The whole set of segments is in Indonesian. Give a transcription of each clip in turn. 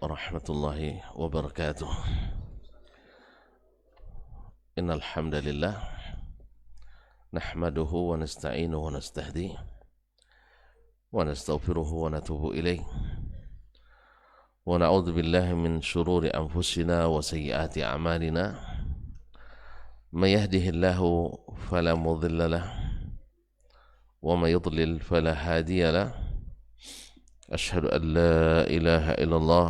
warahmatullahi wabarakatuh. Innal hamdalillah nahmaduhu wa nasta'inuhu wa nastahdihi wa nastaghfiruhu wa natubu ilaih wa na'udzu billahi min shururi anfusina wa sayyiati a'malina may yahdihillahu fala mudilla lahu wa may yudlil fala hadiya lahu. Asyhadu an la ilaha illallah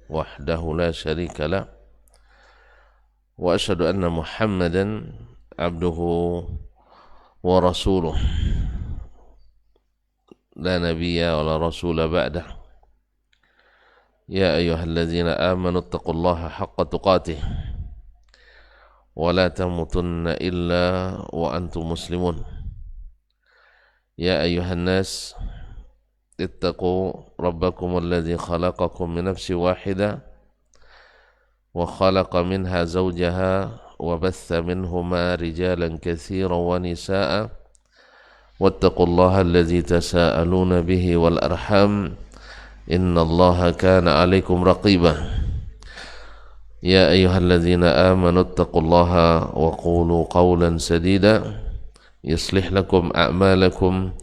wahdahu la syarika lah wa asyhadu anna Muhammadan abduhu wa rasuluh la nabiyya wa la rasula ba'dah. Ya ayyuhalladzina amanu taqullaha haqqa tuqatih wa la tamutunna illa wa antum muslimun. Ya ayyuhan nas ittaqu rabbakum alladhi khalaqakum min nafsin wahidah wa khalaqa minha zawjaha wa batha minhuma rijalan katsiran wa nisaa'a wattaqullaha alladhi tasaaluna bihi wal arham innallaha kana 'alaykum raqiba. Ya ayyuhalladzina amanu ittaqullaha wa qulu qawlan sadida yuslih lakum a'malakum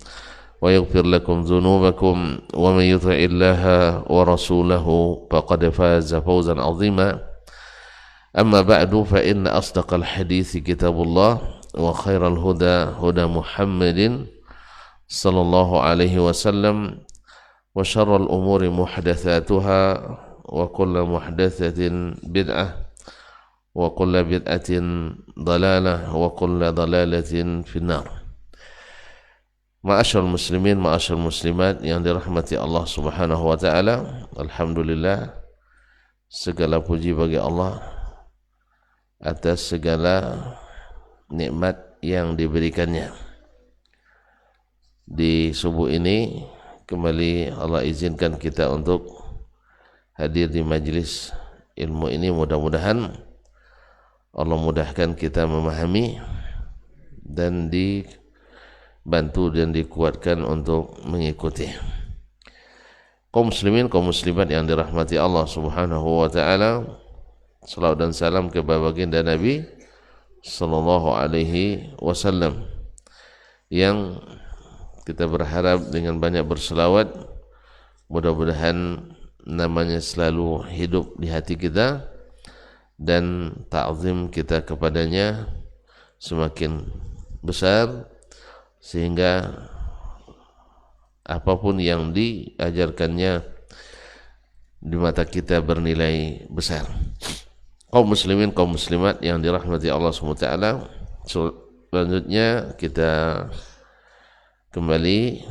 wa yaghfir lakum dhunubakum wa man yuti' Allaha wa rasulahu faqad faza fawzan 'azima. Amma ba'du fa inna asdaqal hadithi kitabullah wa khairal huda huda Muhammadin sallallahu alaihi wasallam wa syarrul umuri muhdatsatuha wa kullu muhdatsatin bid'ah wa kullu bid'atin dalalah wa kullu dalalatin finnar. Ma'asyarul muslimin, ma'asyarul muslimat yang dirahmati Allah Subhanahu wa taala. Alhamdulillah, segala puji bagi Allah atas segala nikmat yang diberikannya. Di subuh ini kembali Allah izinkan kita untuk hadir di majlis ilmu ini. Mudah-mudahan Allah mudahkan kita memahami dan dibantu dan dikuatkan untuk mengikuti. Kaum muslimin, kaum muslimat yang dirahmati Allah Subhanahu wa taala, salawat dan salam kepada baginda Nabi sallallahu alaihi wasallam yang kita berharap dengan banyak berselawat mudah-mudahan namanya selalu hidup di hati kita dan ta'zim kita kepadanya semakin besar, sehingga apapun yang diajarkannya di mata kita bernilai besar. Kaum muslimin, kaum muslimat yang dirahmati Allah SWT, selanjutnya kita kembali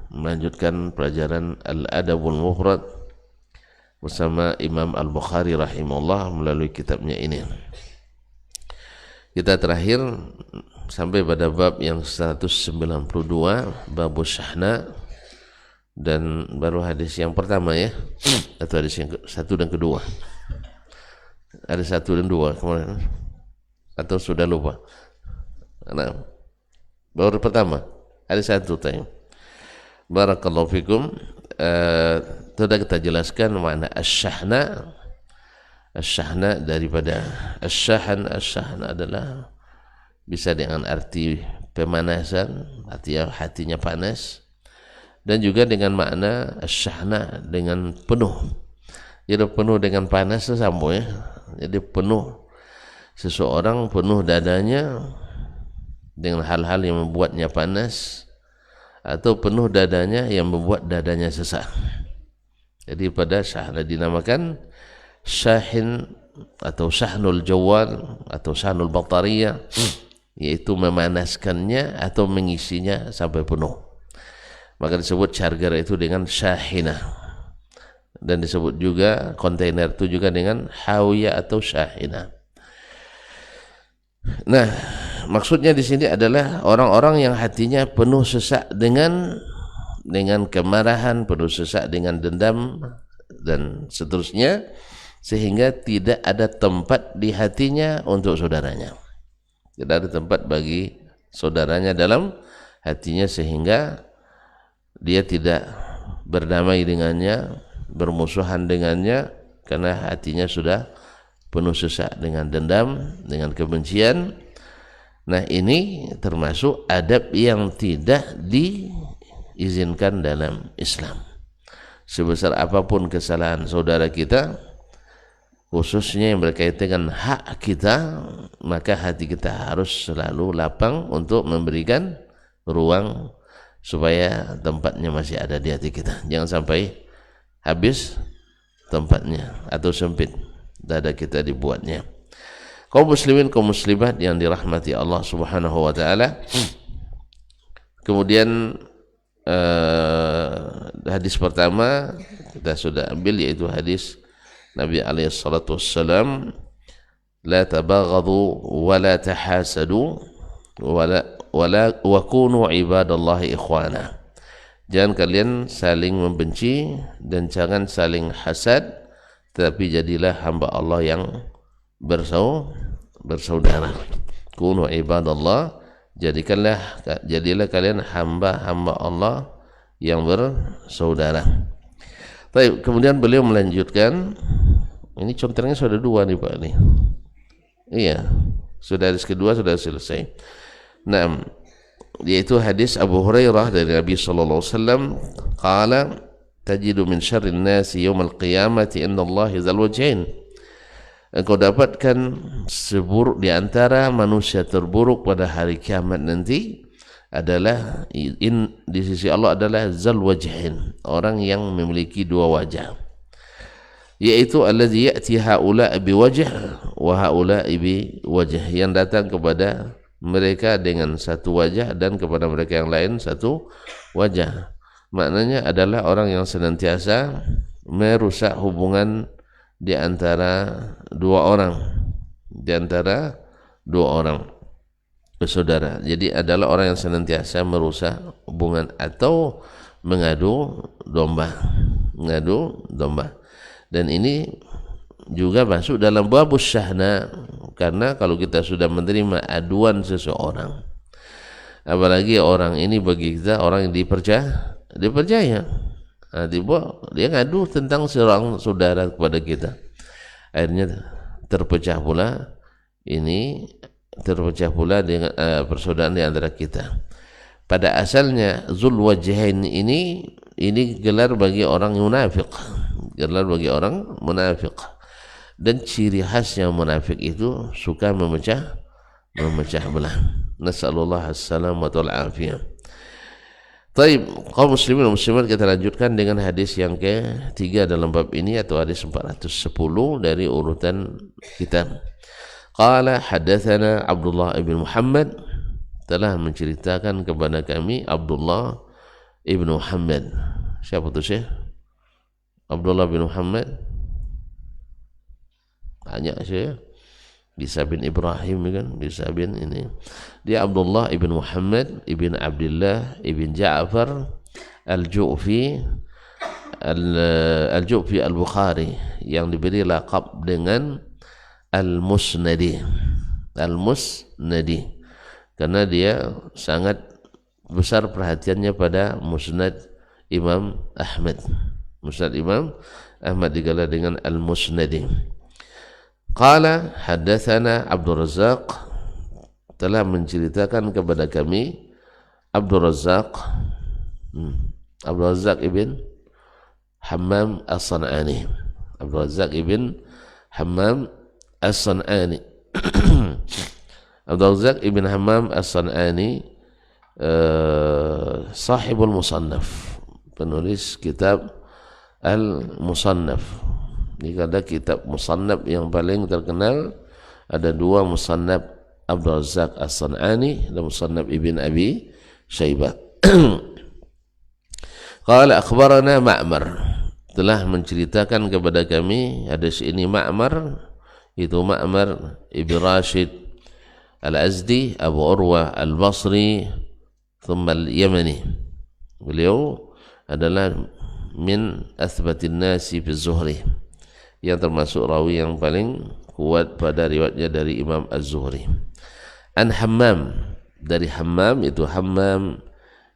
melanjutkan pelajaran Al-Adabul Mufrad bersama Imam Al-Bukhari rahimahullah melalui kitabnya ini. Kita terakhir sampai pada bab yang 192, bab syahna, dan baru hadis yang pertama ya, atau hadis yang satu dan kedua. Ada satu dan dua kemarin, atau sudah lupa? Nah, baru pertama ada satu tanya. Barakallahu fikum. Sudah kita jelaskan makna asyahna. Asyahna daripada asyahan. Asyahna adalah bisa dengan arti pemanasan, artinya hatinya panas, dan juga dengan makna asyahna dengan penuh. Jadi penuh dengan panas itu sama ya. Jadi penuh, seseorang penuh dadanya dengan hal-hal yang membuatnya panas, atau penuh dadanya yang membuat dadanya sesak. Jadi pada syahna dinamakan syahin atau syahnul jawal atau syahnul batariyah, yaitu memanaskannya atau mengisinya sampai penuh. Maka disebut charger itu dengan syahina, dan disebut juga kontainer itu juga dengan hawiyah atau syahina. Nah, maksudnya di sini adalah orang-orang yang hatinya penuh sesak dengan kemarahan, penuh sesak dengan dendam dan seterusnya, sehingga tidak ada tempat di hatinya untuk saudaranya. Tidak ada tempat bagi saudaranya dalam hatinya, sehingga dia tidak berdamai dengannya, bermusuhan dengannya karena hatinya sudah penuh sesak dengan dendam, dengan kebencian. Nah, ini termasuk adab yang tidak diizinkan dalam Islam. Sebesar apapun kesalahan saudara kita, khususnya yang berkaitan dengan hak kita, maka hati kita harus selalu lapang untuk memberikan ruang supaya tempatnya masih ada di hati kita. Jangan sampai habis tempatnya atau sempit dada kita dibuatnya. Kaum muslimin, kaum muslimat yang dirahmati Allah Subhanahu wa taala. Kemudian hadis pertama kita sudah ambil, yaitu hadis Nabi alaihi salatu wassalam, la tabaghadu wa la tahasadu wa kunu ibadallahi ikhwana. Jangan kalian saling membenci dan jangan saling hasad, tetapi jadilah hamba Allah yang bersaudara. Kunu ibadallah, jadilah kalian hamba-hamba Allah yang bersaudara. Baik, kemudian beliau melanjutkan, ini contohnya sudah dua nih Pak nih. Iya, sudah hadis kedua sudah selesai. Nah, yaitu hadis Abu Hurairah dari Nabi sallallahu alaihi wasallam, qala tajidu min syarrin nasi yaumal qiyamati indallahi dzal wajhain. Engkau dapatkan seburuk di antara manusia terburuk pada hari kiamat nanti adalah di sisi Allah adalah zal wajhain, orang yang memiliki dua wajah, yaitu alladzi ya'ti haula biwajh wa haula biwajh, yang datang kepada mereka dengan satu wajah dan kepada mereka yang lain satu wajah. Maknanya adalah orang yang senantiasa merusak hubungan di antara dua orang bersaudara. Jadi adalah orang yang senantiasa merusak hubungan atau mengadu domba. Dan ini juga masuk dalam babus syahna, karena kalau kita sudah menerima aduan seseorang, apalagi orang ini bagi kita orang yang dipercaya, dia ngadu tentang seorang saudara kepada kita, akhirnya terpecah pula dengan persaudaraan di antara kita. Pada asalnya zul wajhain ini gelar bagi orang munafik, dan ciri khasnya munafik itu suka memecah belah. Nasallallahu as-salamata wal afiyah. Baik, kaum muslimin dan muslimat, kita lanjutkan dengan hadis yang ketiga dalam bab ini, atau hadis 410 dari urutan kitab. Qala hadatsana Abdullah ibn Muhammad, telah menceritakan kepada kami Abdullah ibn Muhammad. Siapa tu Syekh? Abdullah bin Muhammad? Banyak Syekh. Bisa bin Ibrahim kan, bisa bin ini. Dia Abdullah ibn Muhammad ibn Abdullah ibn Ja'far al-Ju'fi al-Bukhari, yang diberi laqab dengan Al-Musnadi, karena dia sangat besar perhatiannya pada Musnad Imam Ahmad. Musnad Imam Ahmad digelar dengan Al-Musnadi. Qala haddatsana Abdul Razzaq, telah menceritakan kepada kami Abdul Razzaq ibn Hammam As-San'ani. Abdul Razzaq ibn Hammam As-San'ani. Abdul Razzaq ibn Hammam As-San'ani sahibul musannaf, penulis kitab Al-Musannaf. Jika ada kitab musannaf yang paling terkenal, ada dua, musannaf Abdul Razzaq As-San'ani dan musannaf Ibn Abi Syaibah. Qala akhbarana Ma'mar, telah menceritakan kepada kami hadis ini Ma'mar, itu Ma'mar Ibn Rashid Al-Azdi Abu Urwa Al-Basri thumma Al-Yamani. Beliau adalah min athbatin nasi fi Zuhri, yang termasuk rawi yang paling kuat pada riwayatnya dari Imam Az-Zuhri. An Hammam, dari Hammam, itu Hammam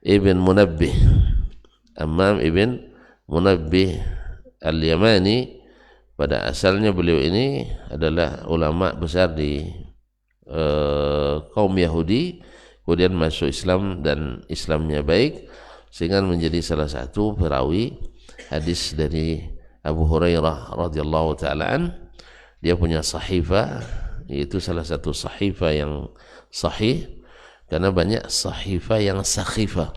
ibn Munabbih. Hammam ibn Munabbih Al-Yamani, pada asalnya beliau ini adalah ulama besar di kaum Yahudi, kemudian masuk Islam dan Islamnya baik sehingga menjadi salah satu perawi hadis dari Abu Hurairah radhiyallahu taala an. Dia punya sahifah, yaitu salah satu sahifah yang sahih, karena banyak sahifah yang sakhifah,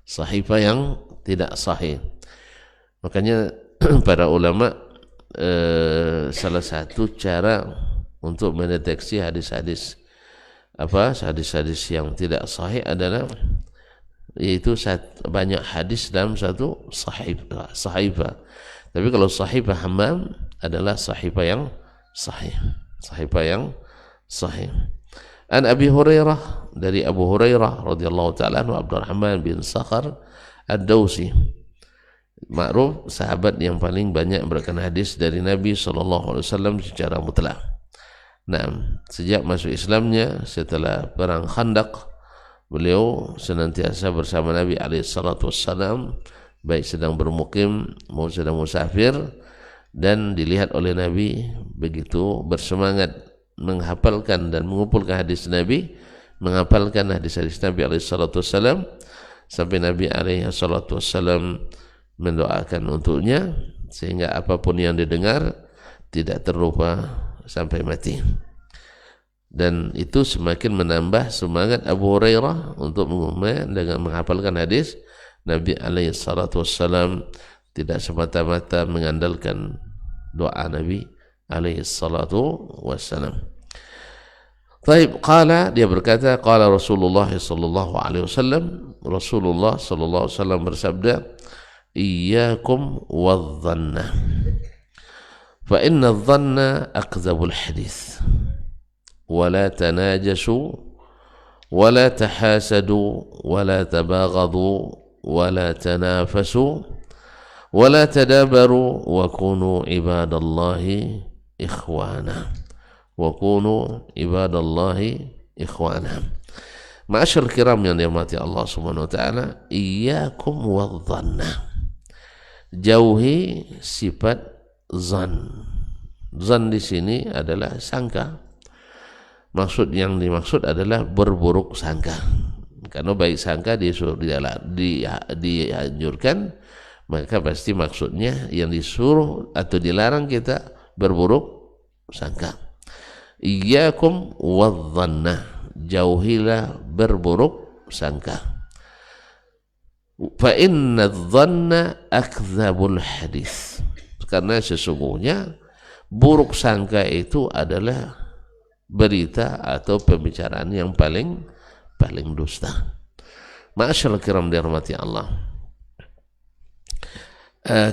sahifah yang tidak sahih. Makanya para ulama salah satu cara untuk mendeteksi hadis-hadis hadis-hadis yang tidak sahih adalah yaitu banyak hadis dalam satu sahifah. Tapi kalau sahifah Hammam adalah sahifah yang sahih, sahifah yang sahih. An Abi Hurairah, dari Abu Hurairah radhiyallahu taala anhu, Abdurrahman bin Sakhar Ad-Dausi, ma'ruf sahabat yang paling banyak memberikan hadis dari Nabi SAW secara mutlak. Nah, sejak masuk Islamnya setelah perang Khandaq, beliau senantiasa bersama Nabi SAW, baik sedang bermukim maupun sedang musafir, dan dilihat oleh Nabi begitu bersemangat menghafalkan dan mengumpulkan hadis Nabi, menghafalkan hadis-hadis Nabi SAW, sampai Nabi SAW mendoakan untuknya sehingga apapun yang didengar tidak terlupa sampai mati. Dan itu semakin menambah semangat Abu Hurairah untuk dengan menghafalkan hadis Nabi SAW, tidak semata-mata mengandalkan doa Nabi SAW. Taib, qala, dia berkata, qala Rasulullah sallallahu alaihi wasallam, Rasulullah sallallahu alaihi wasallam bersabda, iyyakum wadh-dhanna fa inna adh-dhanna akdzabul hadits wa la tanajasu wa la tahasadu wa la tabaghadu wa la tanafasu ولا تدابروا وكونوا عباد الله إخوانا وكونوا عباد الله إخوانا. Ma'asyar kiram yang dirahmati Allah Subhanahu wa taala, iyyakum wadh-dhanna, jauhi sifat zan. Zan di sini adalah sangka. Yang dimaksud adalah berburuk sangka. Karena baik sangka dianjurkan, maka pasti maksudnya yang disuruh atau dilarang kita berburuk sangka. Iyyakum wadh-dhanna, jauhilah berburuk sangka. Fa inna adh-dhanna akdzabul hadits, karena sesungguhnya buruk sangka itu adalah berita atau pembicaraan yang paling dusta. Ma'asyarul kiram dirahmati Allah.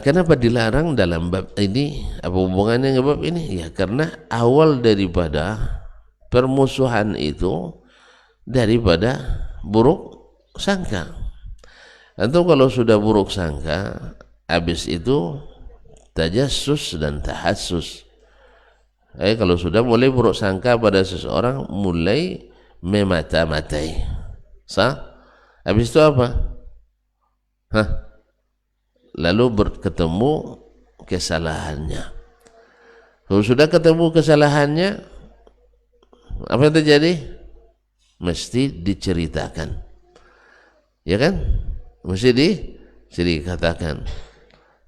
Kenapa dilarang dalam bab ini? Apa hubungannya dengan bab ini? Ya, karena awal daripada permusuhan itu daripada buruk sangka. Atau kalau sudah buruk sangka, habis itu tajassus dan tahassus. Kalau sudah mulai buruk sangka pada seseorang, mulai memata-matai. Habis itu apa? Lalu ketemu kesalahannya. Kalau sudah ketemu kesalahannya, apa yang terjadi? Mesti diceritakan, ya kan? Mesti diceritakan.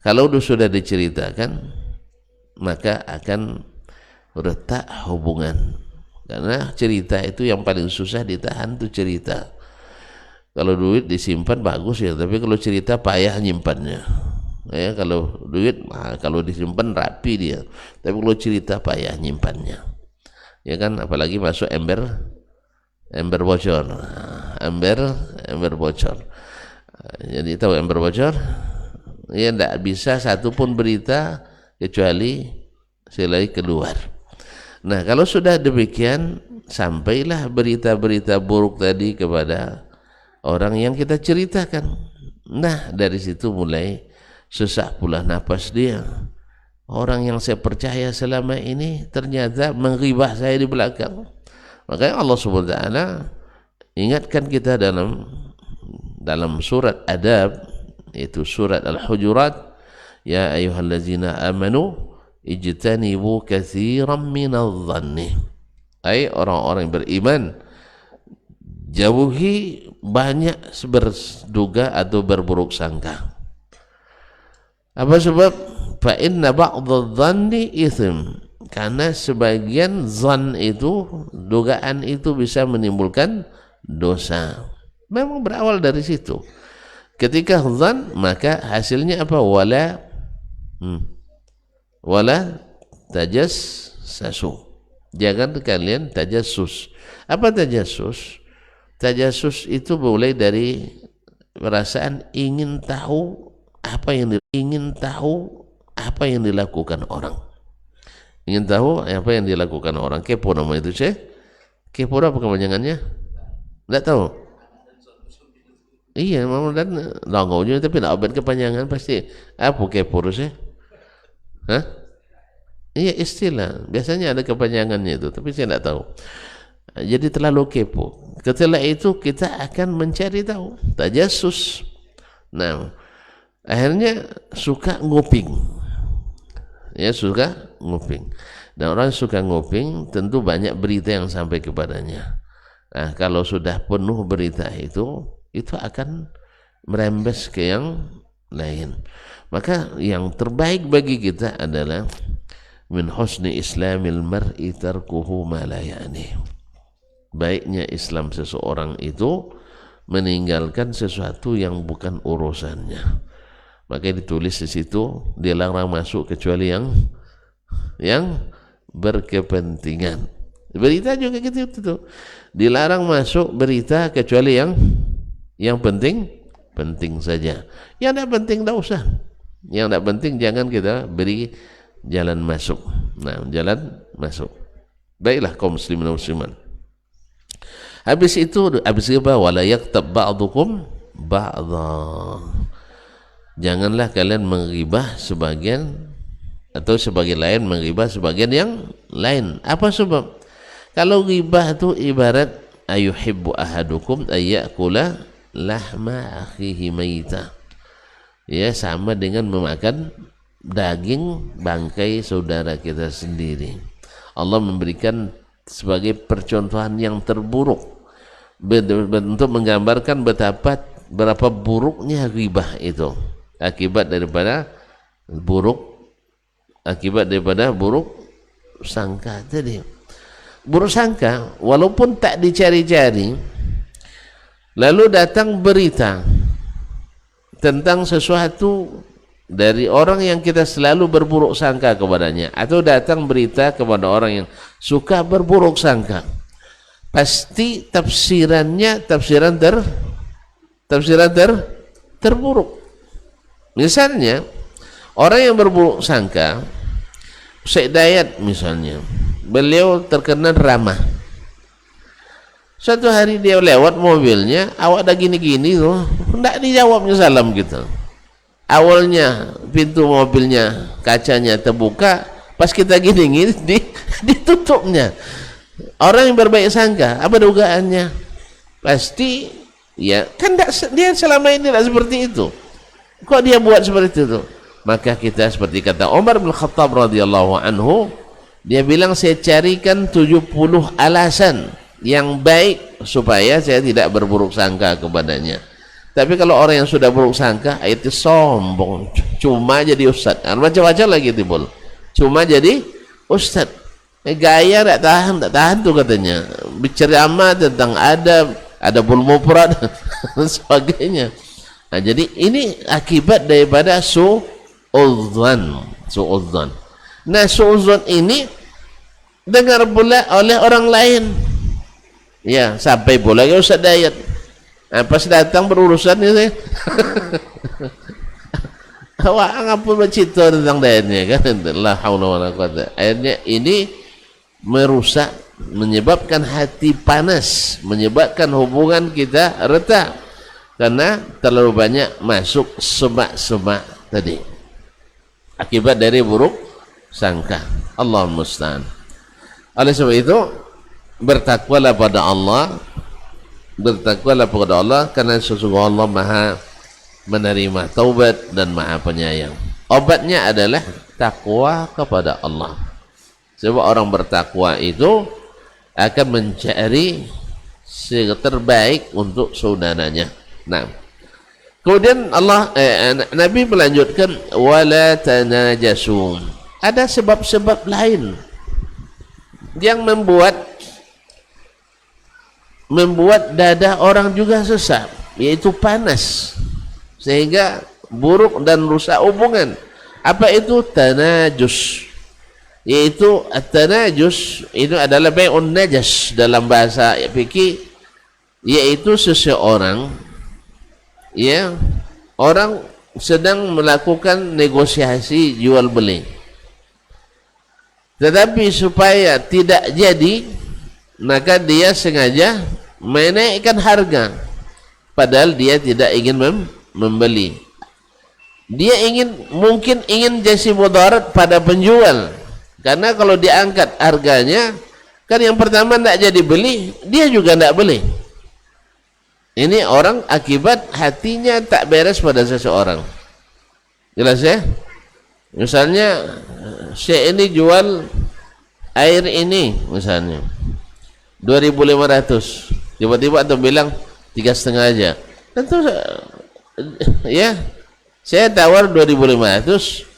Kalau sudah diceritakan, maka akan retak hubungan. Karena cerita itu yang paling susah ditahan, tuh cerita. Kalau duit disimpan bagus ya, tapi kalau cerita payah nyimpannya. Ya, kalau duit kalau disimpan rapi dia, tapi kalau cerita payah nyimpannya. Ya kan, apalagi masuk ember bocor. Ember bocor. Jadi tahu ember bocor? Ya, tidak bisa satupun berita kecuali selai keluar. Nah, kalau sudah demikian, sampailah berita-berita buruk tadi kepada orang yang kita ceritakan. Nah, dari situ mulai sesak pula napas dia. Orang yang saya percaya selama ini ternyata menghibah saya di belakang. Makanya Allah Subhanahu wa taala ingatkan kita dalam surat Adab, yaitu surat Al-Hujurat, ya ayyuhallazina amanu ijtanibu katsiran minadh-dhanni, ai orang-orang yang beriman, jauhi banyak berduga atau berburuk sangka. Apa sebab? Fa inna ba'dadh-dhanni itsm, karena sebagian zan itu, dugaan itu bisa menimbulkan dosa. Memang berawal dari situ. Ketika zan, maka hasilnya apa? Wala tajassasu. Jangan kalian tajassus. Apa tajassus? Tajassus itu mulai dari perasaan ingin tahu apa yang dilakukan orang. Ingin tahu apa yang dilakukan orang. Kepo nama itu, Syekh. Kepo apa kepanjangannya? Enggak tahu. Iya, memang dan langaunya, tapi nak obat kepanjangan pasti apa kepo sih? Hah? Iya, istilah. Biasanya ada kepanjangannya itu, tapi saya tidak tahu. Jadi terlalu kepo. Setelah itu kita akan mencari tahu, tajassus. Nah, akhirnya suka nguping. Ya, suka nguping. Dan orang suka nguping tentu banyak berita yang sampai kepadanya. Nah, kalau sudah penuh berita itu akan merembes ke yang lain. Maka yang terbaik bagi kita adalah min husni islamil mar'i tarkuhu ma la ya'ni. Baiknya Islam seseorang itu meninggalkan sesuatu yang bukan urusannya. Maka ditulis di situ dilarang masuk kecuali yang berkepentingan. Berita juga gitu. Dilarang masuk berita kecuali yang penting saja. Yang tidak penting tidak usah. Yang tidak penting jangan kita beri jalan masuk. Nah, jalan masuk. Baiklah kaum muslimin dan muslimat. Habis apa? Wala yaktab ba'dukum ba'dha. Janganlah kalian menggibah sebagian atau sebagian lain menggibah sebagian yang lain. Apa sebab? Kalau ghibah itu ibarat ayuhibbu ahadukum ayyakula lahma akhihi maita. Ya, sama dengan memakan daging bangkai saudara kita sendiri. Allah memberikan sebagai percontohan yang terburuk untuk menggambarkan berapa buruknya ghibah itu, akibat daripada buruk sangka tadi. Buruk sangka walaupun tak dicari-cari, lalu datang berita tentang sesuatu dari orang yang kita selalu berburuk sangka kepadanya, atau datang berita kepada orang yang suka berburuk sangka, pasti tafsiran terburuk. Misalnya orang yang berburuk sangka, Syekh Dayat misalnya, beliau terkenal ramah. Suatu hari dia lewat mobilnya, awak dah gini-gini tuh, tidak dijawabnya salam gitu. Awalnya pintu mobilnya kacanya terbuka, pas kita gini-gini ditutupnya. Orang yang berbaik sangka, apa dugaannya? Pasti ya kan dia selama ini tidak seperti itu. Kok dia buat seperti itu? Maka kita seperti kata Umar bin Khattab radhiyallahu anhu, dia bilang saya carikan 70 alasan yang baik supaya saya tidak berburuk sangka kepadanya. Tapi kalau orang yang sudah buruk sangka, itu sombong, cuma jadi ustaz. Macam-macam lagi timbul. Cuma jadi ustaz. Gaya tak tahan tuh katanya. Berceramah tentang ada mufrad dan sebagainya. Nah, jadi ini akibat daripada su'udzan. Nah, su'udzan ini dengar pula oleh orang lain. Ya, sampai pula ke Ustaz Dayat. Nah, pas datang berurusan ini awak ngapun bercerita tentang Dayatnya kan. La haula wala quwata. Akhirnya ini merusak, menyebabkan hati panas, menyebabkan hubungan kita retak karena terlalu banyak masuk semak-semak tadi akibat dari buruk sangka. Allahumma musta'an. Oleh sebab itu bertakwalah pada Allah, karena sesungguhnya Allah Maha menerima taubat dan Maha penyayang. obatnya adalah takwa kepada Allah. Sebab orang bertakwa itu akan mencari yang terbaik untuk saudaranya. Nah, kemudian Nabi melanjutkan wala tanajasun. Ada sebab-sebab lain yang membuat dada orang juga sesak, yaitu panas sehingga buruk dan rusak hubungan. Apa itu tanajus? Yaitu at-tanajus itu adalah bai'un najas dalam bahasa fikih, yaitu seseorang orang sedang melakukan negosiasi jual beli, tetapi supaya tidak jadi maka dia sengaja menaikkan harga padahal dia tidak ingin membeli. Dia mungkin ingin jadi mudarat pada penjual, karena kalau diangkat harganya kan yang pertama tidak jadi beli, dia juga tidak beli. Ini orang akibat hatinya tak beres pada seseorang. Jelas ya? Misalnya saya ini jual air ini misalnya 2.500, tiba-tiba antum bilang 3,5 aja. Tentu ya, saya tawar 2.500,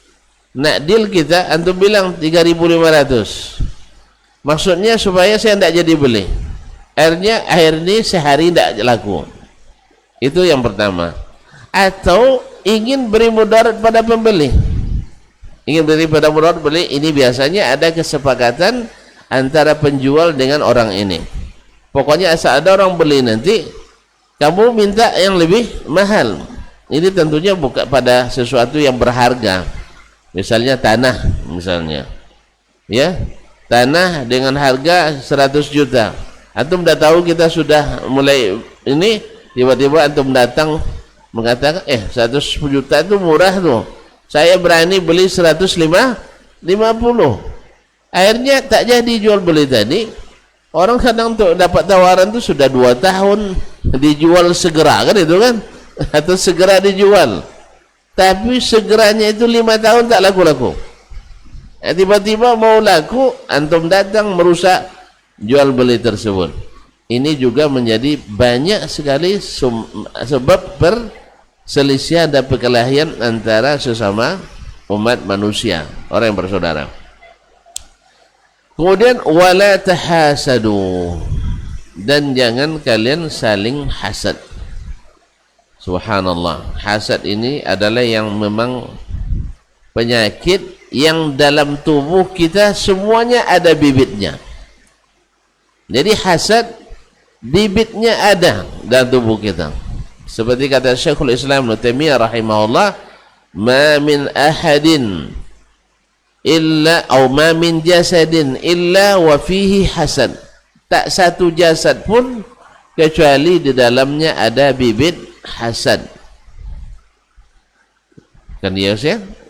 nak deal kita, antum bilang 3.500. Maksudnya supaya saya tidak jadi beli. Air ini sehari tidak laku. Itu yang pertama. Atau ingin beri mudarat pada pembeli. Ingin beri pada mudarat beli, ini biasanya ada kesepakatan antara penjual dengan orang ini. Pokoknya asal ada orang beli nanti, kamu minta yang lebih mahal. Ini tentunya bukan pada sesuatu yang berharga. Misalnya tanah, misalnya. Ya, tanah dengan harga 100 juta. Antum dah tahu kita sudah mulai ini, tiba-tiba antum datang mengatakan 110 juta itu murah tuh, saya berani beli 150. Akhirnya tak jadi jual beli tadi. Orang kadang untuk dapat tawaran itu sudah 2 tahun dijual segera kan, itu kan, atau segera dijual, tapi segeranya itu 5 tahun tak laku-laku. Tiba-tiba mau laku, antum datang merusak jual beli tersebut. Ini juga menjadi banyak sekali sebab perselisihan dan perkelahian antara sesama umat manusia, orang yang bersaudara. Kemudian wala tahasadu, dan jangan kalian saling hasad. Subhanallah, hasad ini adalah yang memang penyakit yang dalam tubuh kita semuanya ada bibitnya. Jadi hasad bibitnya ada dalam tubuh kita. Seperti kata Syekhul Islam Ibnu Taimiyah rahimahullah, ma min ahadin illa atau ma min jasadin illa wa fihi hasad. Tak satu jasad pun kecuali di dalamnya ada bibit hasad. Kan ya,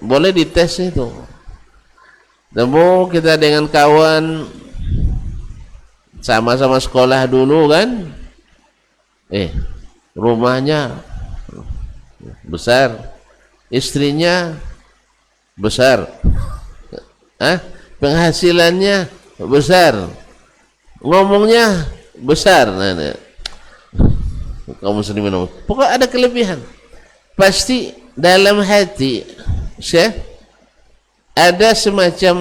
boleh dites itu. Temu kita dengan kawan sama-sama sekolah dulu kan, rumahnya besar, istrinya besar, penghasilannya besar, ngomongnya besar. Kaum muslimin, pokoknya ada kelebihan. Pasti dalam hati ada semacam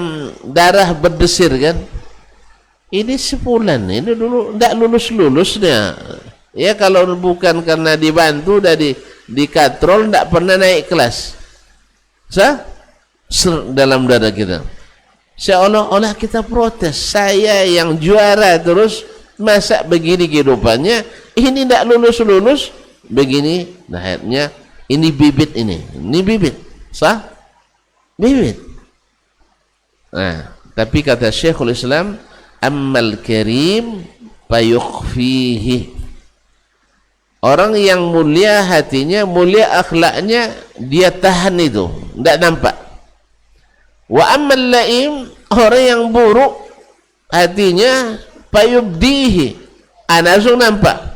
darah berdesir kan. Ini sebulan ini dulu tidak lulus-lulusnya. Ya kalau bukan karena dibantu dari dikatrol tidak pernah naik kelas. Dalam dada kita. Seolah-olah kita protes. Saya yang juara terus, masa begini kehidupannya, ini tidak lulus-lulus, begini. Nah, akhirnya ini bibit ini bibit. Bibit. Nah, tapi kata Syekhul Islam, ammal karim fayukhfihi. Orang yang mulia hatinya, mulia akhlaknya, dia tahan itu, tidak nampak. Wa ammal laim, orang yang buruk hatinya, fayubdihi, langsung nampak.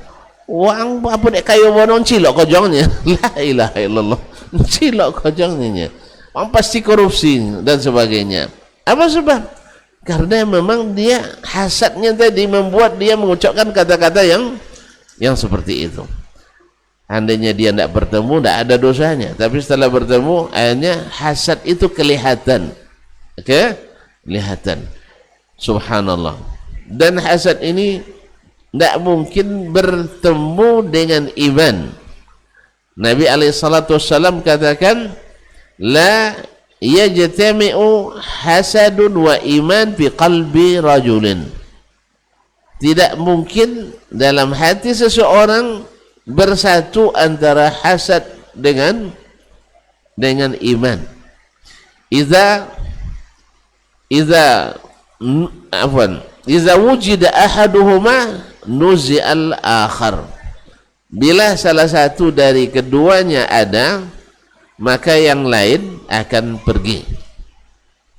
Wang apa dek kayu bonon cilok kojongnya. La ilaha illallah. Cilok kojongnya. pasti korupsi dan sebagainya. Apa sebab? Karena memang dia hasadnya tadi membuat dia mengucapkan kata-kata yang seperti itu. Andainya dia tidak bertemu, tidak ada dosanya. Tapi setelah bertemu, akhirnya hasad itu kelihatan. Kelihatan. Subhanallah. Dan hasad ini tidak mungkin bertemu dengan iman. Nabi SAW katakan, la yajtami'u hasadun wa iman fi qalbi rajulin. Tidak mungkin dalam hati seseorang bersatu antara hasad dengan iman. Iza wujida ahaduhuma nuzi'al akhar. Bila salah satu dari keduanya ada, maka yang lain akan pergi.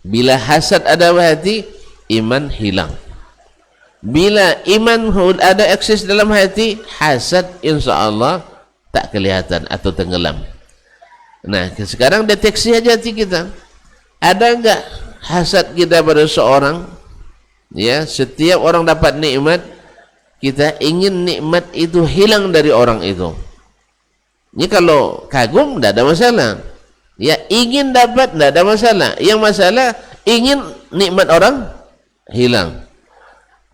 Bila hasad ada di hati, iman hilang. Bila iman ada eksis dalam hati, hasad insya Allah tak kelihatan atau tenggelam. Nah, sekarang deteksi aja hati kita. Ada enggak hasad kita pada seorang? Ya, setiap orang dapat nikmat, kita ingin nikmat itu hilang dari orang itu. Ini kalau kagum tidak ada masalah. Ya, ingin dapat tidak ada masalah. Yang masalah ingin nikmat orang hilang.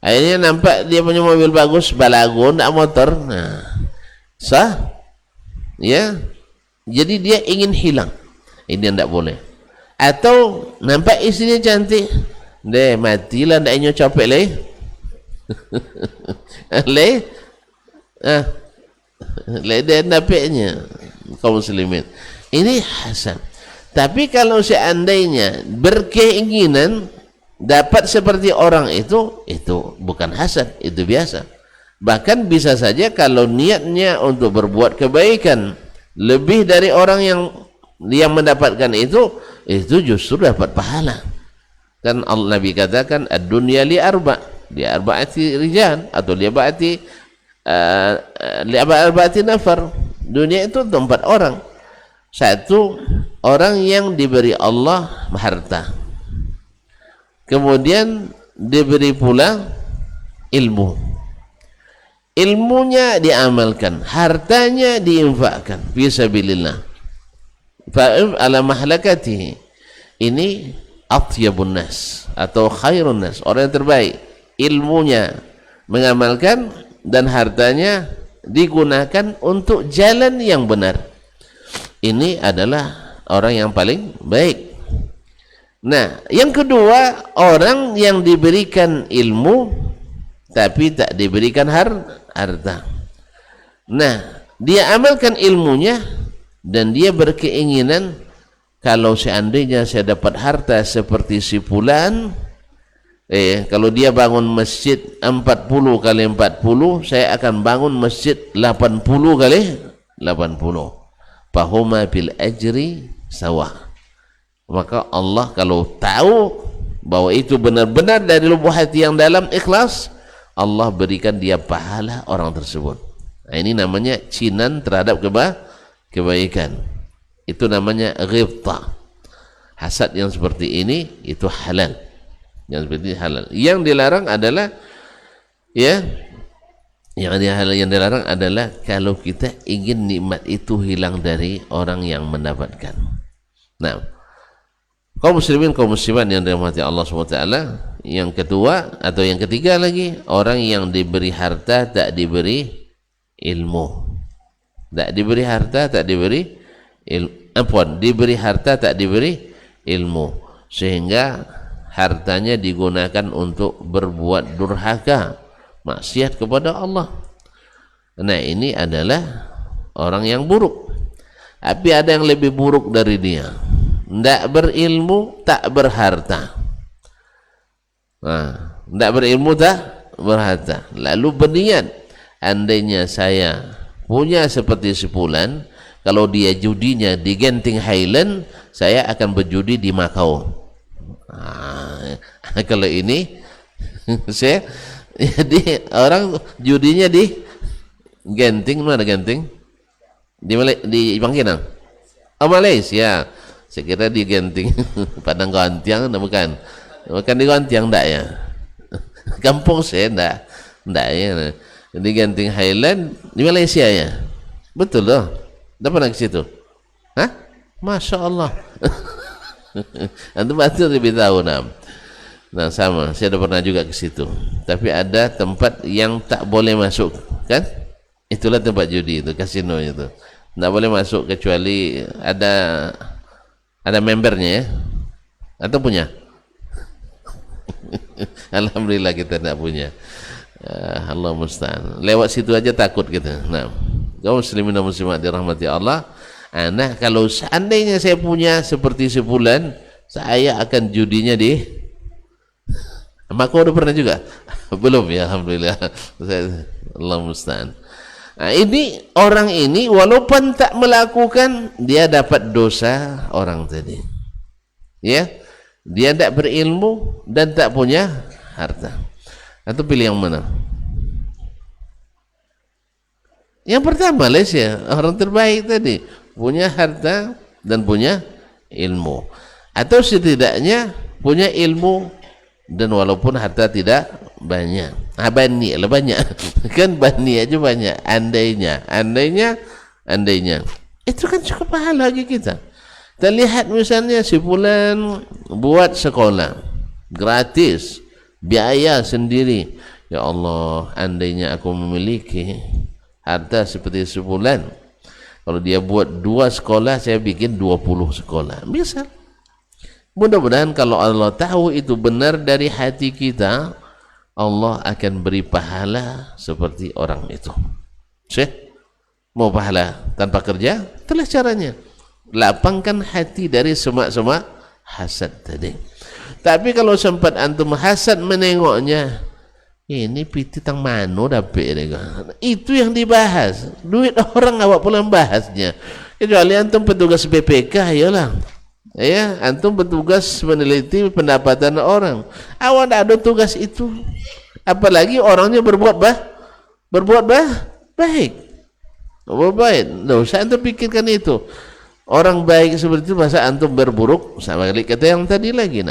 Akhirnya nampak dia punya mobil bagus, balago, tidak motor. Nah, sah? Ya, jadi dia ingin hilang. Ini tidak boleh. Atau nampak istrinya cantik, deh matilah, tidak ingin capek leh. Leh, leh dia nampaknya kaum muslimin. Ini hasad. Tapi kalau seandainya berkeinginan dapat seperti orang itu bukan hasad, itu biasa. Bahkan bisa saja kalau niatnya untuk berbuat kebaikan lebih dari orang yang mendapatkan itu justru dapat pahala. Kan Allah Nabi katakan ad-dunya li arba'ati rijal atau li arba'ati nafar. Dunia itu untuk 4 orang. Satu, orang yang diberi Allah harta. Kemudian diberi pula ilmu. Ilmunya diamalkan, hartanya diinfakkan fi sabilillah. Fa'im ala mahlakatihi. Ini atyabun nas atau khairun nas, orang yang terbaik. Ilmunya mengamalkan dan hartanya digunakan untuk jalan yang benar. Ini adalah orang yang paling baik. Nah, yang kedua, orang yang diberikan ilmu tapi tak diberikan harta. Nah, dia amalkan ilmunya dan dia berkeinginan, kalau seandainya saya dapat harta seperti si fulan, kalau dia bangun masjid 40 kali 40, saya akan bangun masjid 80 kali 80. Fahuma bil ajri sawah. Maka Allah kalau tahu bahwa itu benar-benar dari lubuk hati yang dalam ikhlas, Allah berikan dia pahala orang tersebut. Nah, ini namanya cinan terhadap kebaikan. Itu namanya ghibta. Hasad yang seperti ini itu halal. Yang seperti ini halal. Yang dilarang adalah yang dilarang adalah kalau kita ingin nikmat itu hilang dari orang yang mendapatkan. Nah, kaum muslimin, kaum muslimat yang dirahmati Allah SWT, yang kedua atau yang ketiga lagi, orang yang diberi harta tak diberi ilmu. Tak diberi harta tak diberi ilmu. Diberi harta tak diberi ilmu, sehingga hartanya digunakan untuk berbuat durhaka, maksiat kepada Allah. Nah, ini adalah orang yang buruk. Tapi ada yang lebih buruk dari dia. Tidak berilmu, tak berharta. Nah, tidak berilmu, tak berharta. Lalu berniat, andainya saya punya seperti si fulan, kalau dia judinya di Genting Highland, saya akan berjudi di Macau. Nah, kalau ini saya jadi orang judinya di Genting, mana Genting? Di Bangkinang. Oh, Malaysia. Saya kira di Genting Padang Gantiang, bukan di Gantiang enggak ya? Kampung saya enggak ya. Di Genting Highland di Malaysia ya. Betul loh. Enggak pernah ke situ. Hah? Masya Allah. Antum pasti lebih tahu Nah sama, saya udah pernah juga ke situ. Tapi ada tempat yang tak boleh masuk, kan? Itulah tempat judi itu, kasino itu. Tidak boleh masuk kecuali ada membernya ya. Atau punya? Alhamdulillah kita tidak punya. Allah musta'an. Lewat situ aja takut kita. Nah, kaum muslimin dan muslimat dirahmati Allah. Nah, kalau seandainya saya punya seperti sebulan, saya akan judinya di Maka udah pernah juga? Belum ya, alhamdulillah. Allah musta'an. Nah, ini orang ini walaupun tak melakukan, dia dapat dosa orang tadi. Ya, dia tak berilmu dan tak punya harta. Atau pilih yang mana? Yang pertama Malaysia, orang terbaik tadi, punya harta dan punya ilmu. Atau setidaknya punya ilmu dan walaupun harta tidak banyak. Bani lah banyak. Kan bani aja banyak. Andainya itu kan cukup pahala bagi kita. Kita lihat misalnya si fulan buat sekolah gratis, biaya sendiri. Ya Allah, andainya aku memiliki harta seperti sebulan, kalau dia buat 2 sekolah, saya bikin 20 sekolah. Misal. Mudah-mudahan kalau Allah tahu itu benar dari hati kita, Allah akan beri pahala seperti orang itu. Mau pahala tanpa kerja? Itulah caranya. Lapangkan hati dari semak-semak hasad tadi. Tapi kalau sempat antum hasad menengoknya, ini piti tang mano dapet, itu yang dibahas. Duit orang awak pulang bahasnya. Kecuali antum petugas BPK, ayolah. Ya, antum bertugas meneliti pendapatan orang. Awak tak ada tugas itu. Apalagi orangnya berbuat baik. Berbuat baik. Tidak usah antum pikirkan itu. Orang baik seperti itu masa antum berburuk, sama kali kata yang tadi lagi.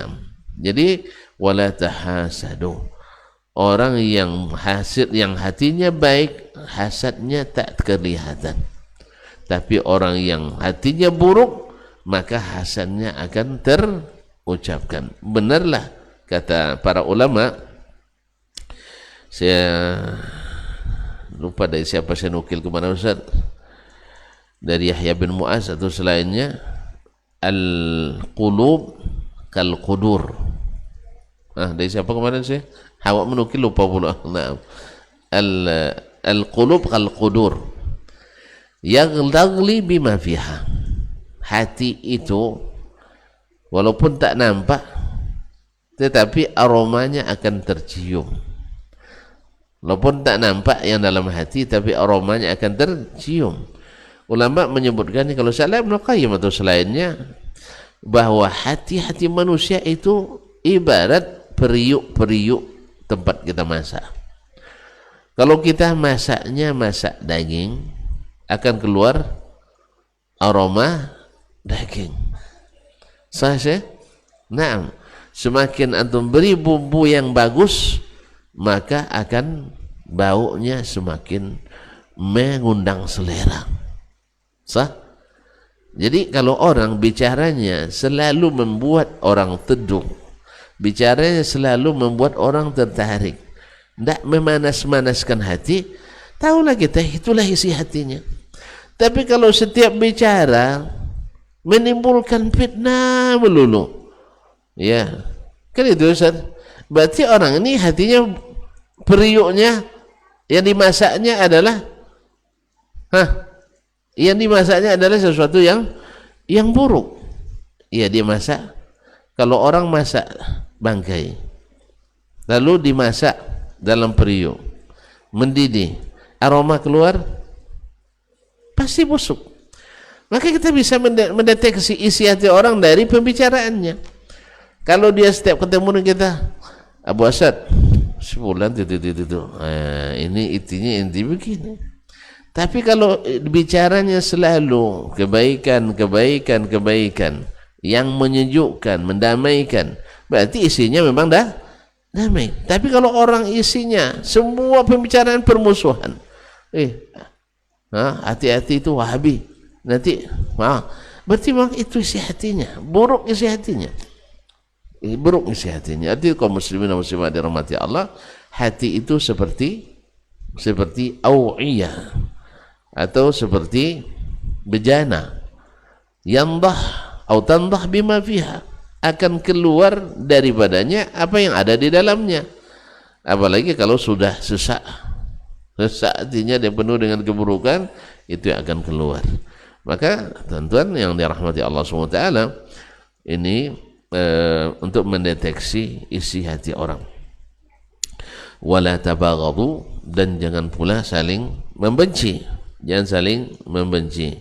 Jadi wala tahasadu. Orang yang hatinya baik, hasadnya tak kelihatan. Tapi orang yang hatinya buruk, maka hasannya akan terucapkan. Benarlah kata para ulama, saya lupa dari siapa saya nukil kemana Ustaz, dari Yahya bin Mu'az atau selainnya, al-qulub kal-qudur. Dari siapa kemarin sih? Awak menukil lupa pula. Nah, al-qulub kal-qudur yaghli bima fiha. Hati itu walaupun tak nampak, tetapi aromanya akan tercium. Walaupun tak nampak yang dalam hati, tapi aromanya akan tercium. Ulama menyebutkan, kalau salah Ibnu Qayyim atau selainnya, bahwa hati-hati manusia itu ibarat periuk-periuk tempat kita masak. Kalau kita masaknya masak daging, akan keluar aroma daging. Sah? Naam. Semakin antum beri bumbu yang bagus, maka akan baunya semakin mengundang selera. Sah? Jadi kalau orang bicaranya selalu membuat orang teduh, bicaranya selalu membuat orang tertarik, tidak memanas-manaskan hati, tahulah kita itulah isi hatinya. Tapi kalau setiap bicara menimbulkan fitnah melulu, ya kan itu Ustaz. Berarti orang ini hatinya, periuknya, yang dimasaknya adalah yang dimasaknya adalah sesuatu yang buruk. Ya, dia masak. Kalau orang masak bangkai lalu dimasak dalam periuk, mendidih, aroma keluar, pasti busuk. Maka kita bisa mendeteksi isi hati orang dari pembicaraannya. Kalau dia setiap ketemu dengan kita, Abu Asad, sebulan itu, ini inti begini. Tapi kalau bicaranya selalu kebaikan, yang menyejukkan, mendamaikan, berarti isinya memang dah damai. Tapi kalau orang isinya semua pembicaraan permusuhan, hati-hati itu Wahabi, nanti berarti memang itu isi hatinya, buruk isi hatinya. Buruk isi hatinya. Artinya kaum muslimin dan muslimat dirahmati Allah, hati itu seperti awiyah atau seperti bejana, yandah atau tandah bima fiha, akan keluar daripadanya apa yang ada di dalamnya. Apalagi kalau sudah sesak hatinya dia penuh dengan keburukan, itu yang akan keluar. Maka tuan-tuan yang dirahmati Allah SWT, ini untuk mendeteksi isi hati orang. Wala tabaghadu, dan jangan pula saling membenci. Jangan saling membenci.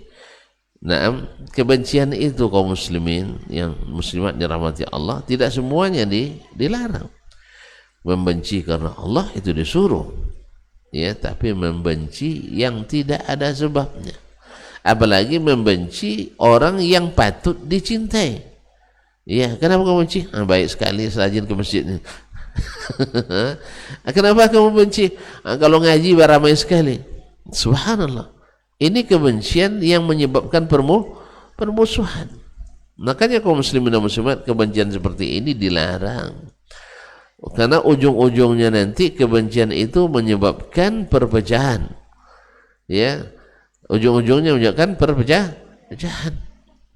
Nah, kebencian itu kaum muslimin yang muslimat dirahmati Allah, tidak semuanya dilarang. Membenci karena Allah itu disuruh, ya, tapi membenci yang tidak ada sebabnya. Apalagi membenci orang yang patut dicintai. Ya, kenapa kamu benci? Baik sekali, rajin ke masjid. Kenapa kamu benci? Kalau ngaji beramai sekali. Subhanallah. Ini kebencian yang menyebabkan permusuhan. Makanya kaum muslimin dan muslimat, kebencian seperti ini dilarang. Karena ujung-ujungnya nanti kebencian itu menyebabkan perpecahan. Ya, ujung-ujungnya menyebabkan perpecahan.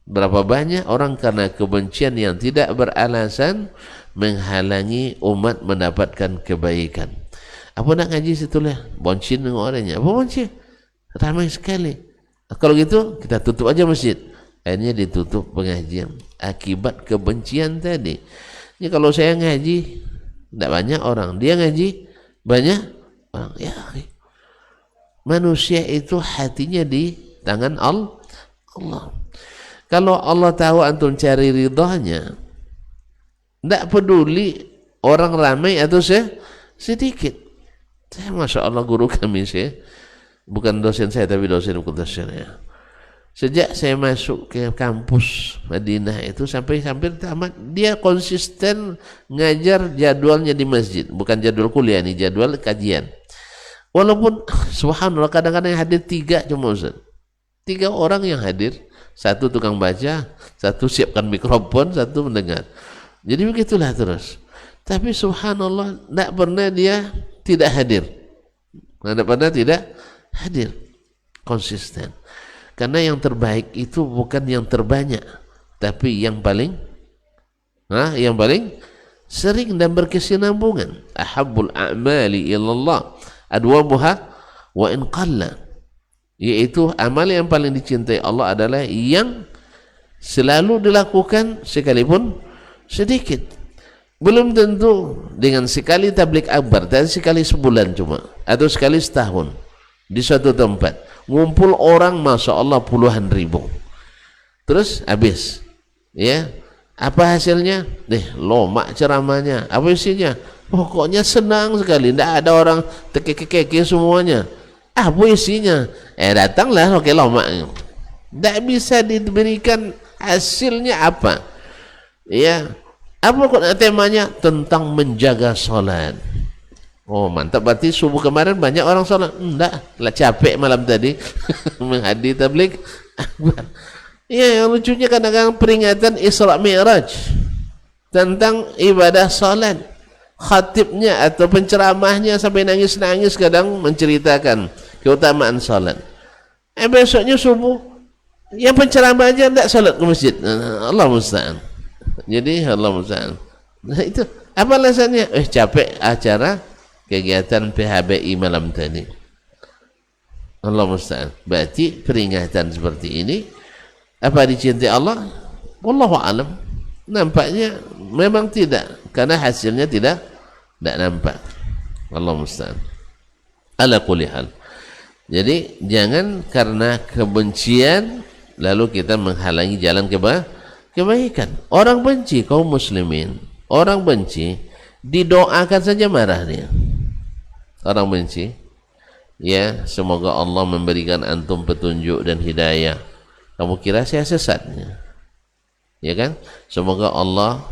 Berapa banyak orang karena kebencian yang tidak beralasan menghalangi umat mendapatkan kebaikan. Apa nak ngaji situlah? Boncin dengan orangnya. Apa boncin? Ramai sekali. Kalau gitu kita tutup aja masjid. Akhirnya ditutup pengajian akibat kebencian tadi. Ini kalau saya ngaji tidak banyak orang, dia ngaji banyak orang. Ya, manusia itu hatinya di tangan Allah. Kalau Allah tahu antum cari ridhanya, tidak peduli orang ramai atau sedikit. Saya masya Allah, guru kami, saya bukan dosen saya tapi dosen ya. Sejak saya masuk ke kampus Madinah itu sampai hampir tamat, dia konsisten ngajar jadwalnya di masjid, bukan jadwal kuliah, ini jadwal kajian. Walaupun subhanallah kadang-kadang yang hadir 3 cuma Ustaz. 3 orang yang hadir, 1 tukang baca, 1 siapkan mikrofon, 1 mendengar. Jadi begitulah terus. Tapi subhanallah tidak pernah dia tidak hadir. Tidak pernah tidak hadir. Konsisten. Karena yang terbaik itu bukan yang terbanyak, tapi yang paling sering dan berkesinambungan. Ahabbul a'mali ilallah adwamuha wa in qalla. Yaitu amal yang paling dicintai Allah adalah yang selalu dilakukan sekalipun sedikit. Belum tentu dengan sekali tablik akbar, dan sekali sebulan cuma, atau sekali setahun di suatu tempat ngumpul orang masya Allah puluhan ribu, terus habis, ya, apa hasilnya? Lomak ceramahnya. Apa isinya? Pokoknya senang sekali, tidak ada orang tekek-keke semuanya. Apa isinya? Datanglah oke lomak, tidak bisa diberikan hasilnya apa, ya. Apa kok temanya? Tentang menjaga salat. Oh mantap, berarti subuh kemarin banyak orang salat? Enggak, lah capek malam tadi menghadiri tabligh akbar. Ya, yang lucunya kadang-kadang peringatan Isra Mi'raj tentang ibadah salat, khatibnya atau penceramahnya sampai nangis-nangis kadang menceritakan keutamaan salat. Besoknya subuh yang penceramah aja enggak salat ke masjid. Allah musta'an. Jadi Allah musta'an. Nah itu apa alasannya? Capek acara kegiatan PHBI malam tadi. Allah musta'an. Berarti peringatan seperti ini apa dicintai Allah? Wallahu a'lam. Nampaknya memang tidak, karena hasilnya tidak nampak. Allah musta'an. Ala kulli hal. Jadi jangan karena kebencian lalu kita menghalangi jalan kebaikan. Orang benci kaum muslimin, orang benci didoakan saja marah dia. Orang benci, ya, semoga Allah memberikan antum petunjuk dan hidayah. Kamu kira saya sesatnya? ya kan? Semoga Allah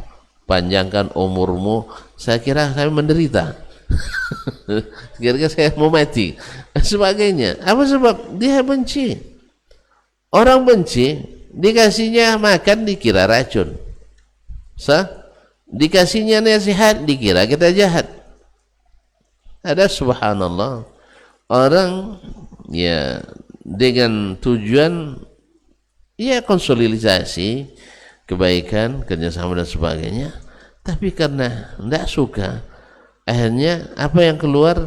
panjangkan umurmu. Saya kira saya menderita. Kira-kira saya mau mati. Sebagainya. Apa sebab? Dia benci. Orang benci, dikasihnya makan dikira racun. Dikasihnya nasihat dikira kita jahat. Ada subhanallah orang ya dengan tujuan ya konsolidasi kebaikan, kerjasama dan sebagainya, tapi karena tidak suka, akhirnya apa yang keluar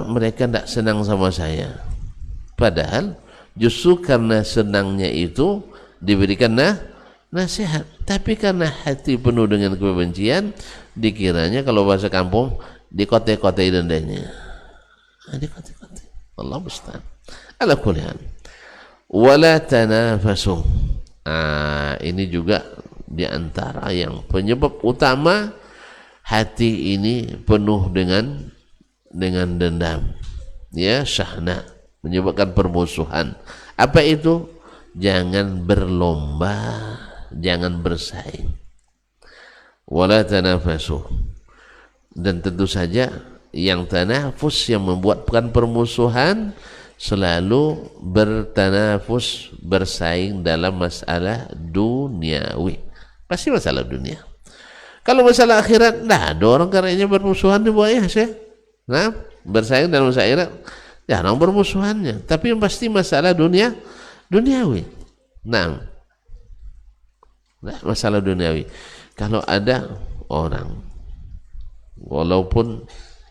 mereka tidak senang sama saya. Padahal justru karena senangnya itu diberikan nasihat, tapi karena hati penuh dengan kebencian, dikiranya kalau bahasa kampung dikote-kote dendanya. Dikote-kote. Allah musta'an. Ala kulli hal. Wala tanafasu. Ini juga diantara yang penyebab utama hati ini penuh dengan dendam. Ya, syahna, menyebabkan permusuhan. Apa itu? Jangan berlomba, jangan bersaing. Wala tanafasu. Dan tentu saja yang tanafus, yang membuatkan permusuhan, selalu bertanafus, bersaing dalam masalah duniawi. Pasti masalah dunia. Kalau masalah akhirat, nah ada orang karenanya bermusuhan di bawah ya, nah, bersaing dalam masalah akhirat, jarang bermusuhannya. Tapi yang pasti masalah duniawi. Nah, masalah duniawi. Kalau ada orang, walaupun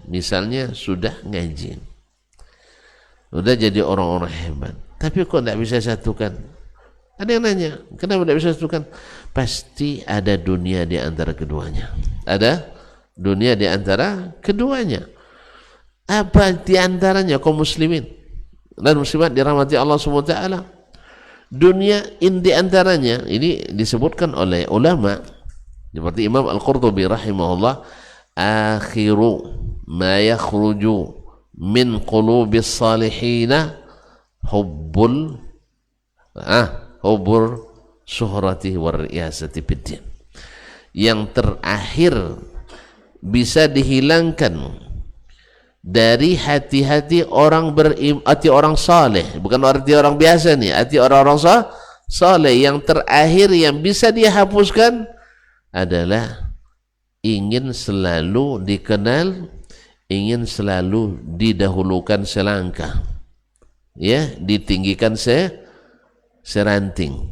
misalnya sudah ngaji, udah jadi orang-orang hebat, tapi kok tidak bisa satukan? Ada yang nanya, kenapa tidak bisa satukan? Pasti ada dunia di antara keduanya. Ada dunia di antara keduanya. Apa di antaranya? Kaum muslimin dan muslimat dirahmati Allah SWT. Dunia di antaranya ini disebutkan oleh ulama seperti Imam Al-Qurtubi rahimahullah, akhiru ma yakhruju min qulubis salihina hubbul syuhrati war riyasati fiddin. Yang terakhir bisa dihilangkan dari hati-hati orang hati orang saleh, bukan arti orang biasa nih, hati orang-orang saleh. Yang terakhir yang bisa dihapuskan adalah ingin selalu dikenal, ingin selalu didahulukan selangkah, ya, ditinggikan seranting.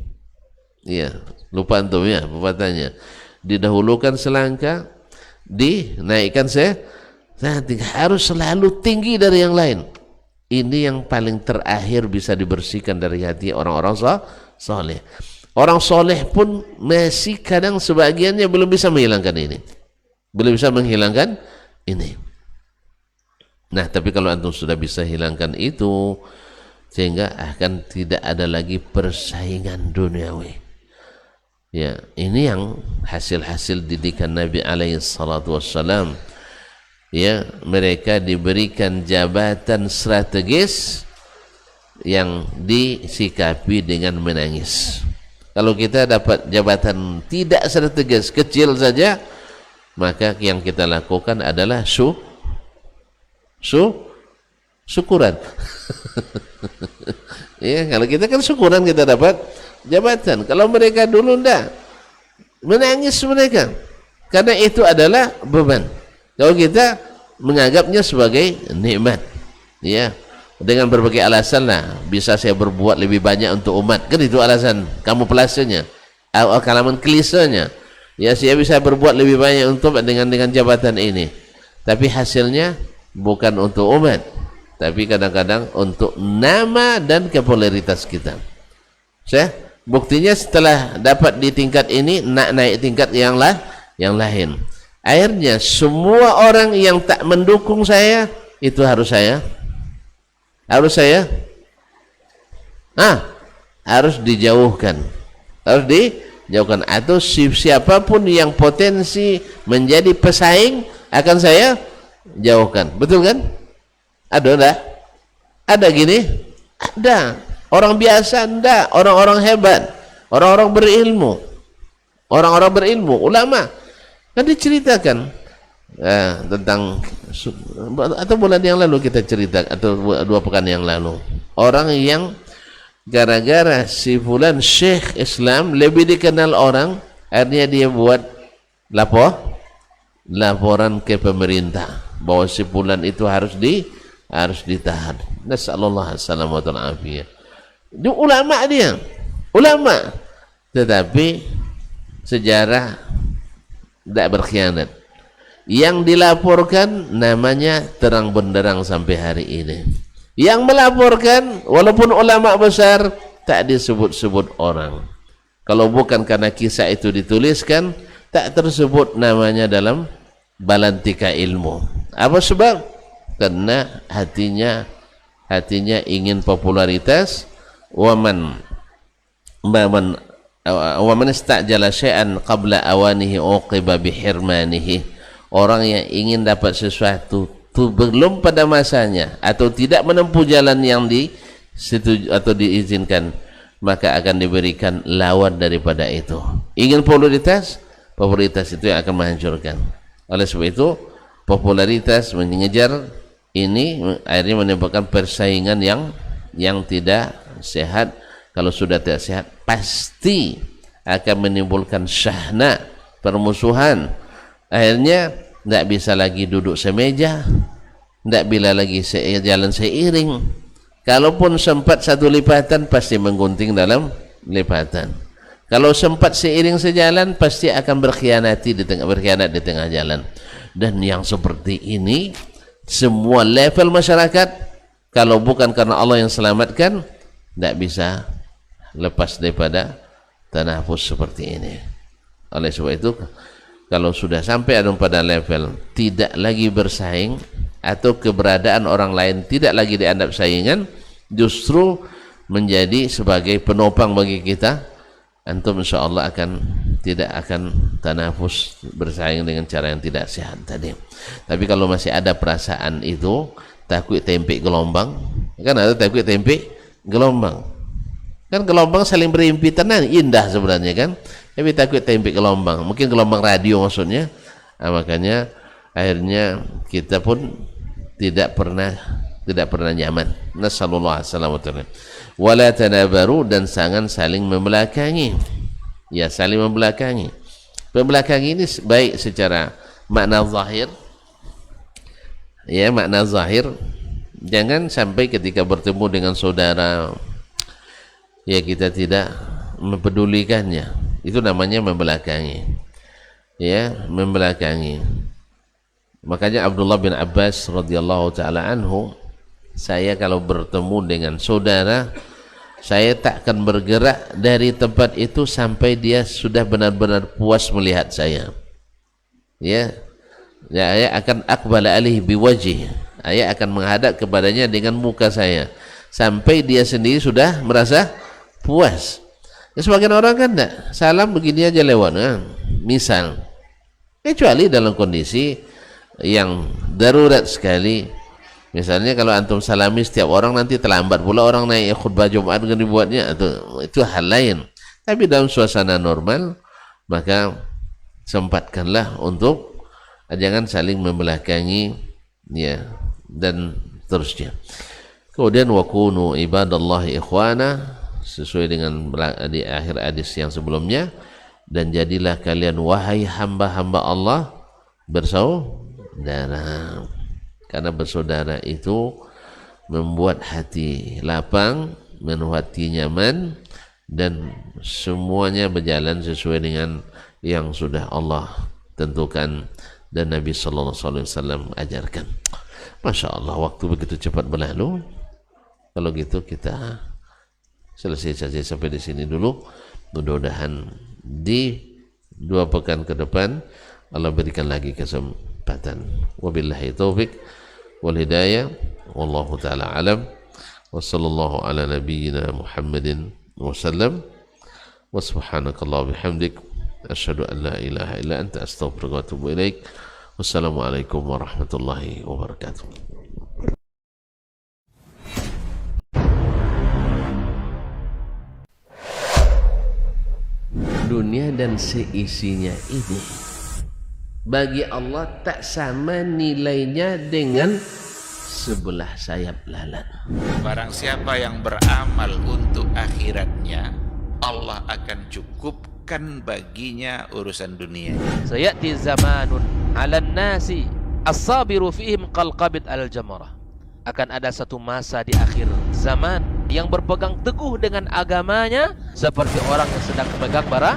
Ya, lupa antum ya pepatahnya. Didahulukan selangkah, dinaikkan seranting. Harus selalu tinggi dari yang lain. Ini yang paling terakhir bisa dibersihkan dari hati orang-orang saleh. Orang soleh pun masih kadang sebagiannya belum bisa menghilangkan ini. Belum bisa menghilangkan ini. Nah, tapi kalau antum sudah bisa hilangkan itu, sehingga akan tidak ada lagi persaingan duniawi. Ya, ini yang hasil-hasil didikan Nabi alaihi salatu wassalam. Ya, mereka diberikan jabatan strategis yang disikapi dengan menangis. Kalau kita dapat jabatan tidak strategis, kecil saja, maka yang kita lakukan adalah syukuran. Ya, kalau kita kan syukuran kita dapat jabatan. Kalau mereka dulu enggak, menangis mereka, karena itu adalah beban. Kalau kita menganggapnya sebagai nikmat, ya, dengan berbagai alasan lah, bisa saya berbuat lebih banyak untuk umat, kan itu alasan kamuflasenya, kalaman klisenya. Ya, saya bisa berbuat lebih banyak untuk dengan jabatan ini, tapi hasilnya bukan untuk umat, tapi kadang-kadang untuk nama dan popularitas kita. Buktinya setelah dapat di tingkat ini, naik tingkat yang lain. Akhirnya semua orang yang tak mendukung saya itu harus dijauhkan, atau siapapun yang potensi menjadi pesaing akan saya jauhkan. Betul kan? Ada enggak? Ada gini? Ada. Orang biasa enggak, orang-orang hebat Orang-orang berilmu, ulama kan diceritakan tentang, atau bulan yang lalu kita cerita, atau 2 pekan yang lalu, orang yang gara-gara si fulan syekh Islam lebih dikenal orang, akhirnya dia buat laporan ke pemerintah bahwa si fulan itu harus ditahan. Nasallallahu alaihi wasallam wa ta'afiyah. Dia ulama, tetapi sejarah tidak berkhianat. Yang dilaporkan namanya terang benderang sampai hari ini. Yang melaporkan walaupun ulama besar tak disebut-sebut orang. Kalau bukan karena kisah itu dituliskan, tak tersebut namanya dalam balantika ilmu. Apa sebab? Karena hatinya ingin popularitas. Waman istajala syai'an qabla awanihi uqiba bihirmanihi. Orang yang ingin dapat sesuatu itu belum pada masanya atau tidak menempuh jalan yang disetujui atau diizinkan, maka akan diberikan lawan daripada itu. Ingin popularitas itu yang akan menghancurkan. Oleh sebab itu, popularitas mengejar ini akhirnya menyebabkan persaingan yang tidak sehat. Kalau sudah tidak sehat, pasti akan menimbulkan syahna, permusuhan. Akhirnya tidak bisa lagi duduk semeja, tidak bisa lagi jalan seiring. Kalaupun sempat satu lipatan, pasti menggunting dalam lipatan. Kalau sempat seiring sejalan, pasti akan berkhianat di tengah jalan. Dan yang seperti ini, semua level masyarakat, kalau bukan karena Allah yang selamatkan, tidak bisa lepas daripada tanafus seperti ini. Oleh sebab itu, kalau sudah sampai ada pada level tidak lagi bersaing atau keberadaan orang lain tidak lagi dianggap saingan, justru menjadi sebagai penopang bagi kita, antum insyaallah tidak akan tanafus, bersaing dengan cara yang tidak sehat tadi. Tapi kalau masih ada perasaan itu, takut tempe gelombang, kan ada takut tempe gelombang, kan gelombang saling berhimpitan, indah sebenarnya kan, tapi takut tempe gelombang, mungkin gelombang radio maksudnya. Makanya akhirnya kita pun tidak pernah nyaman. Nasallallahu alaihi wasallam. Wala tanabaru, dan jangan saling membelakangi. Ya, saling membelakangi. Membelakangi ini baik secara makna zahir. Ya, makna zahir. Jangan sampai ketika bertemu dengan saudara, ya kita tidak mempedulikannya. Itu namanya membelakangi. Ya, membelakangi. Makanya Abdullah bin Abbas radhiyallahu taala anhu, saya kalau bertemu dengan saudara, saya takkan bergerak dari tempat itu sampai dia sudah benar-benar puas melihat saya. Ya, saya akan aqbala alaihi biwajhi. Saya akan menghadap kepadanya dengan muka saya sampai dia sendiri sudah merasa puas. Ya, sebagian orang kan enggak, salam begini aja lewat, misal. Kecuali dalam kondisi yang darurat sekali. Misalnya kalau antum salami setiap orang, nanti terlambat pula orang naik khutbah Jumat dengan dibuatnya, itu hal lain. Tapi dalam suasana normal, maka sempatkanlah untuk jangan saling membelakangi, ya, dan terusnya. Kemudian wakunu ibadallahi ikhwana, sesuai dengan di akhir hadis yang sebelumnya, dan jadilah kalian wahai hamba-hamba Allah bersaudara, karena bersaudara itu membuat hati lapang, membuat hati nyaman, dan semuanya berjalan sesuai dengan yang sudah Allah tentukan dan Nabi sallallahu alaihi wasallam ajarkan. Masya Allah, waktu begitu cepat berlalu. Kalau gitu kita selesai saja sampai di sini dulu. Mudah-mudahan di 2 pekan ke depan Allah berikan lagi kesempatan. Wabillahi taufik wal hidayah. Wallahu taala alam. Wa sallallahu ala nabiyyina Muhammadin wa sallam. Wa subhanakallah bihamdik, asyhadu an la ilaha illa anta, astaghfiruka wa atubu ilaik. Wassalamualaikum warahmatullahi wabarakatuh. dunia dan seisinya ini bagi Allah tak sama nilainya dengan sebelah sayap lalat. Barang siapa yang beramal untuk akhiratnya, Allah akan cukupkan baginya urusan dunia. Sayati zamanun 'alan nasi as-sabiru fihim qalqabit al-jamarah. Akan ada satu masa di akhir zaman yang berpegang teguh dengan agamanya seperti orang yang sedang memegang bara